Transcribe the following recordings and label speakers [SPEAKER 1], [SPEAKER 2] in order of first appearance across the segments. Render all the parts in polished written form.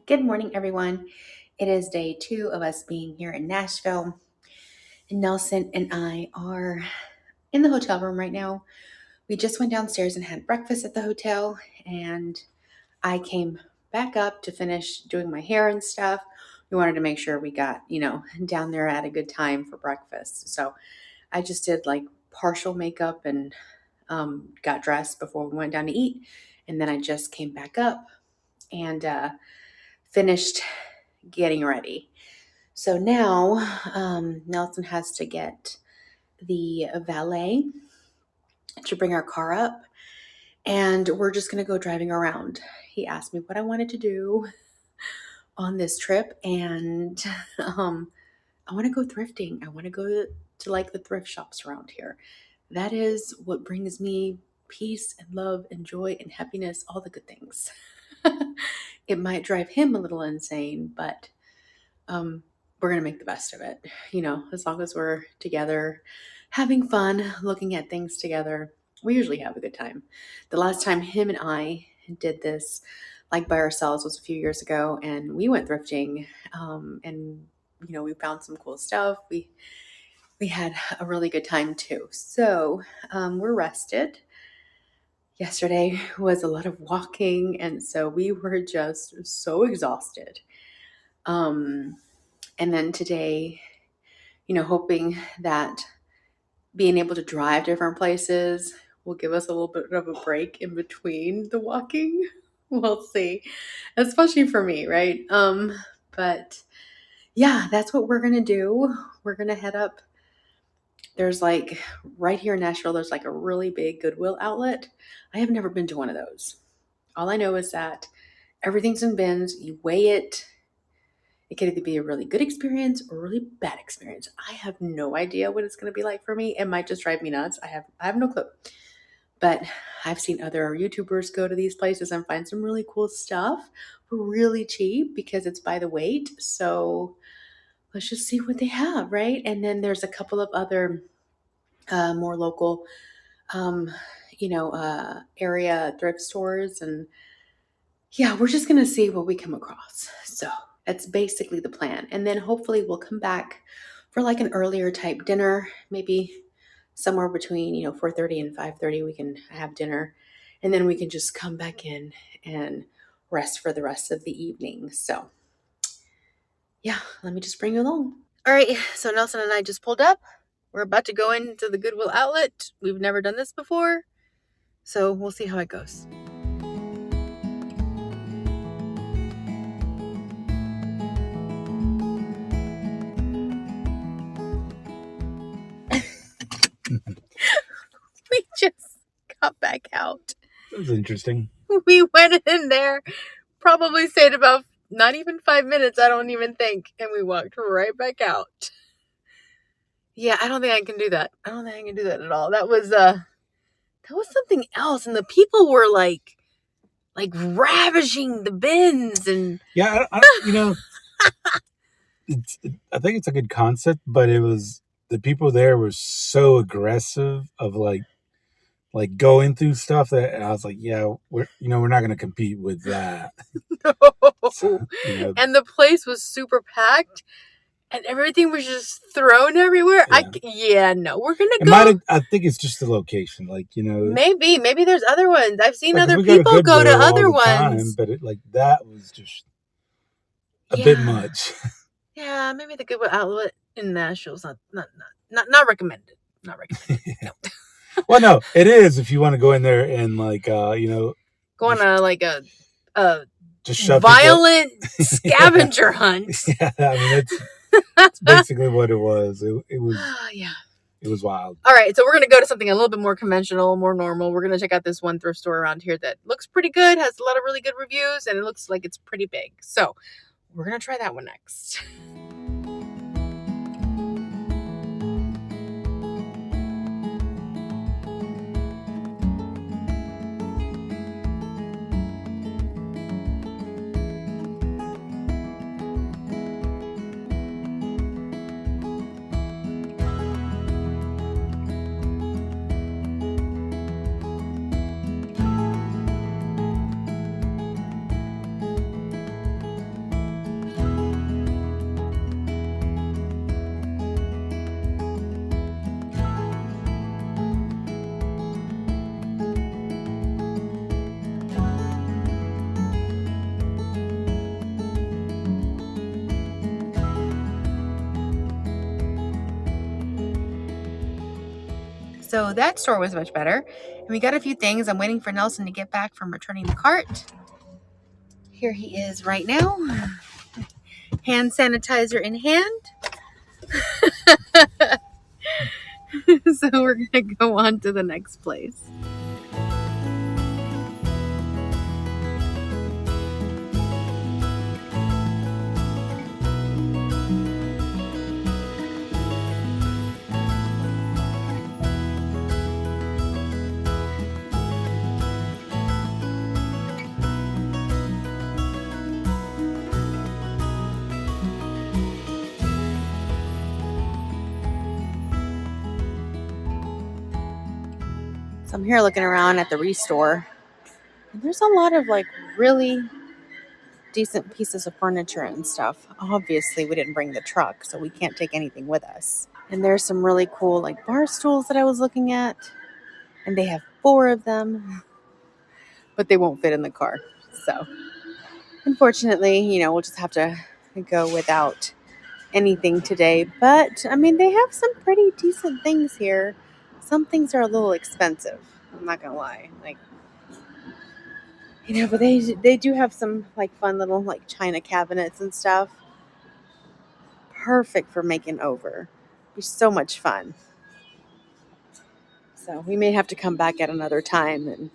[SPEAKER 1] Good morning, everyone. It is day 2 of us being here in Nashville. And Nelson and I are in the hotel room right now. We just went downstairs and had breakfast at the hotel, and I came back up to finish doing my hair and stuff. We wanted to make sure we got, down there at a good time for breakfast. So I just did like partial makeup and got dressed before we went down to eat. And then I just came back up and finished getting ready. So now Nelson has to get the valet to bring our car up, and we're just going to go driving around. He asked me what I wanted to do on this trip, and I want to go thrifting. I want to go to like the thrift shops around here. That is what brings me peace and love and joy and happiness, all the good things. It might drive him a little insane, but we're going to make the best of it. As long as we're together, having fun, looking at things together, we usually have a good time. The last time him and I did this, like by ourselves, was a few years ago, and we went thrifting, and we found some cool stuff. We had a really good time too. So we're rested. Yesterday was a lot of walking, and so we were just so exhausted. And then today, hoping that being able to drive different places will give us a little bit of a break in between the walking. We'll see, especially for me, right? But yeah, that's what we're going to do. We're going to head up. There's like right here in Nashville, there's like a really big Goodwill outlet. I have never been to one of those. All I know is that everything's in bins. You weigh it. It could either be a really good experience or a really bad experience. I have no idea what it's going to be like for me. It might just drive me nuts. I have no clue. But I've seen other YouTubers go to these places and find some really cool stuff for really cheap because it's by the weight. So let's just see what they have, right? And then there's a couple of other more local, area thrift stores. And yeah, we're just going to see what we come across. So that's basically the plan. And then hopefully we'll come back for like an earlier type dinner, maybe somewhere between, 4:30 and 5:30 we can have dinner. And then we can just come back in and rest for the rest of the evening. So yeah, let me just bring you along. All right, so Nelson and I just pulled up. We're about to go into the Goodwill outlet. We've never done this before, so we'll see how it goes. We just got back out.
[SPEAKER 2] That was interesting.
[SPEAKER 1] We went in there, probably stayed about not even 5 minutes, I don't even think, and we walked right back out. Yeah, I don't think I can do that. I don't think I can do that at all. That was something else, and the people were like ravaging the bins, and
[SPEAKER 2] yeah, I I think it's a good concept, but it was the people there were so aggressive of like going through stuff that I was like, yeah, we're not going to compete with that.
[SPEAKER 1] No. So, and the place was super packed. And everything was just thrown everywhere.
[SPEAKER 2] Yeah.
[SPEAKER 1] No, we're gonna go.
[SPEAKER 2] I think it's just the location,
[SPEAKER 1] Maybe there's other ones. I've seen other people go to other ones,
[SPEAKER 2] but that was just a bit much.
[SPEAKER 1] Yeah, maybe the Goodwill outlet in Nashville is not recommended. Not recommended. No.
[SPEAKER 2] Well, no, it is if you want to go in there and
[SPEAKER 1] go on a
[SPEAKER 2] just shove
[SPEAKER 1] violent scavenger hunt.
[SPEAKER 2] Yeah, I mean that's basically what it was. It was
[SPEAKER 1] yeah.
[SPEAKER 2] It was wild.
[SPEAKER 1] All right, so we're going to go to something a little bit more conventional, more normal. We're going to check out this one thrift store around here that looks pretty good, has a lot of really good reviews, and it looks like it's pretty big. So we're going to try that one next. So that store was much better. And we got a few things. I'm waiting for Nelson to get back from returning the cart. Here he is right now. Hand sanitizer in hand. So we're going to go on to the next place. So I'm here looking around at the Restore. And there's a lot of like really decent pieces of furniture and stuff. Obviously, we didn't bring the truck, so we can't take anything with us. And there's some really cool like bar stools that I was looking at. And they have 4 of them, but they won't fit in the car. So unfortunately, we'll just have to go without anything today. But I mean, they have some pretty decent things here. Some things are a little expensive. I'm not gonna lie. But they do have some like fun little like china cabinets and stuff. Perfect for making over. Be so much fun. So we may have to come back at another time and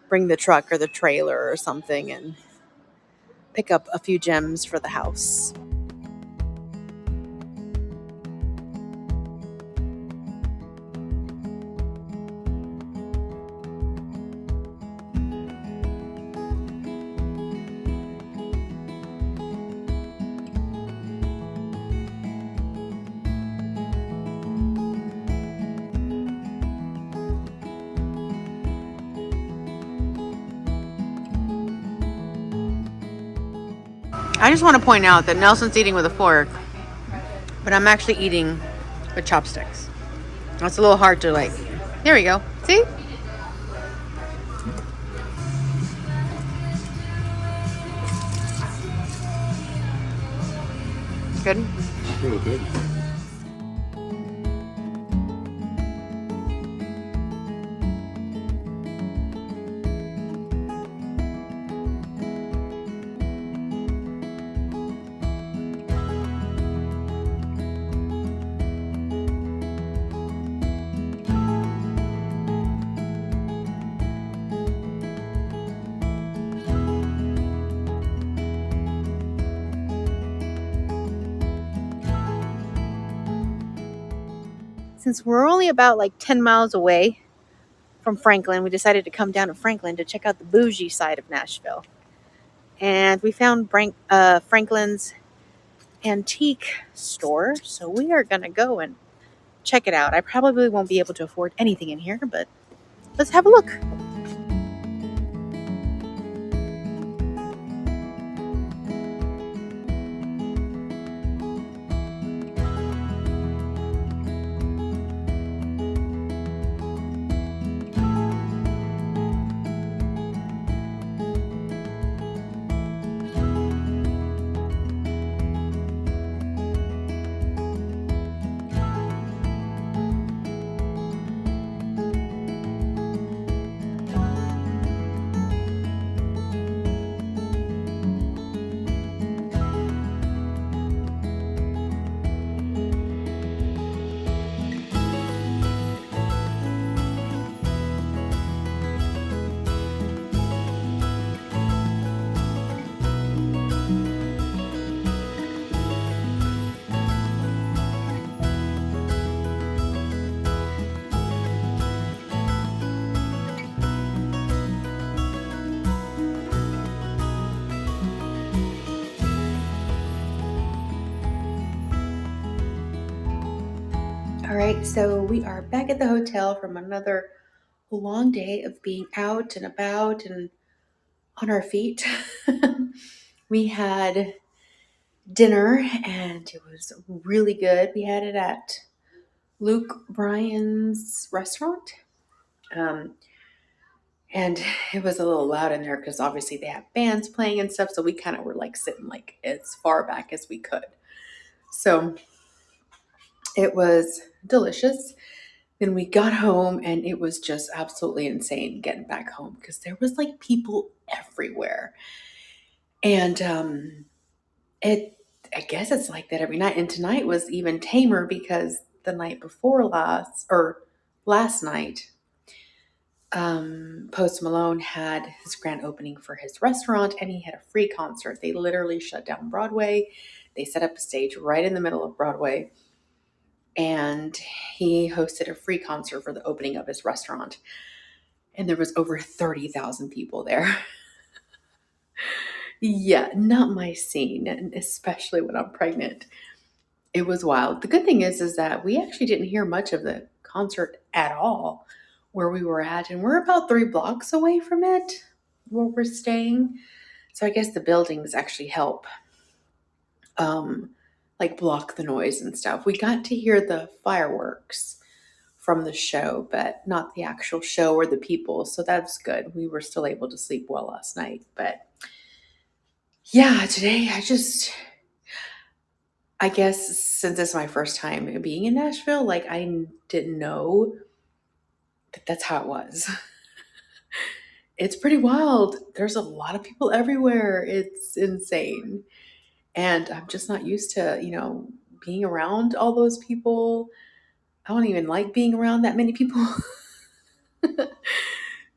[SPEAKER 1] bring the truck or the trailer or something and pick up a few gems for the house. I just want to point out that Nelson's eating with a fork, but I'm actually eating with chopsticks. It's a little hard to like. There we go. See? Good?
[SPEAKER 2] Really good.
[SPEAKER 1] Since we're only about like 10 miles away from Franklin, we decided to come down to Franklin to check out the bougie side of Nashville. And we found Franklin's antique store, so we are going to go and check it out. I probably won't be able to afford anything in here, but let's have a look. All right, so we are back at the hotel from another long day of being out and about and on our feet. We had dinner and it was really good. We had it at Luke Bryan's restaurant. And it was a little loud in there because obviously they have bands playing and stuff. So we kind of were like sitting like as far back as we could. So it was delicious. Then we got home and it was just absolutely insane getting back home because there was like people everywhere. And it I guess it's like that every night. And tonight was even tamer because the night before last night, Post Malone had his grand opening for his restaurant and he had a free concert. They literally shut down Broadway. They set up a stage right in the middle of Broadway and he hosted a free concert for the opening of his restaurant. And there was over 30,000 people there. Yeah, not my scene, and especially when I'm pregnant. It was wild. The good thing is that we actually didn't hear much of the concert at all where we were at, and we're about 3 blocks away from it where we're staying. So I guess the buildings actually help, um, like block the noise and stuff. We got to hear the fireworks from the show, but not the actual show or the people. So that's good. We were still able to sleep well last night. But yeah, today I guess since it's my first time being in Nashville, like I didn't know that that's how it was. It's pretty wild. There's a lot of people everywhere. It's insane. And I'm just not used to, being around all those people. I don't even like being around that many people.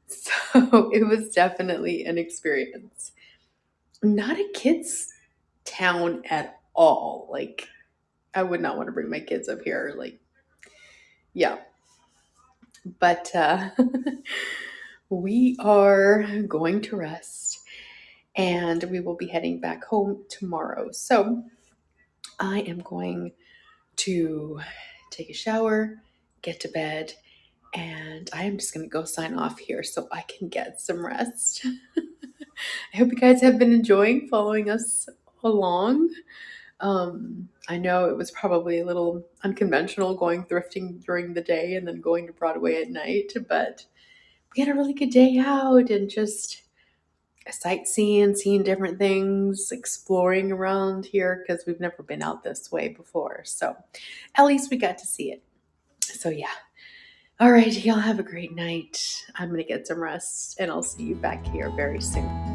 [SPEAKER 1] So it was definitely an experience. Not a kids' town at all. Like, I would not want to bring my kids up here. Like, yeah. But we are going to rest and we will be heading back home tomorrow. So I am going to take a shower, get to bed, and I am just going to go sign off here so I can get some rest. I hope you guys have been enjoying following us along. I know it was probably a little unconventional going thrifting during the day and then going to Broadway at night, but we had a really good day out and just sightseeing, seeing different things, exploring around here because we've never been out this way before. So at least we got to see it. So yeah. All right, y'all have a great night. I'm going to get some rest and I'll see you back here very soon.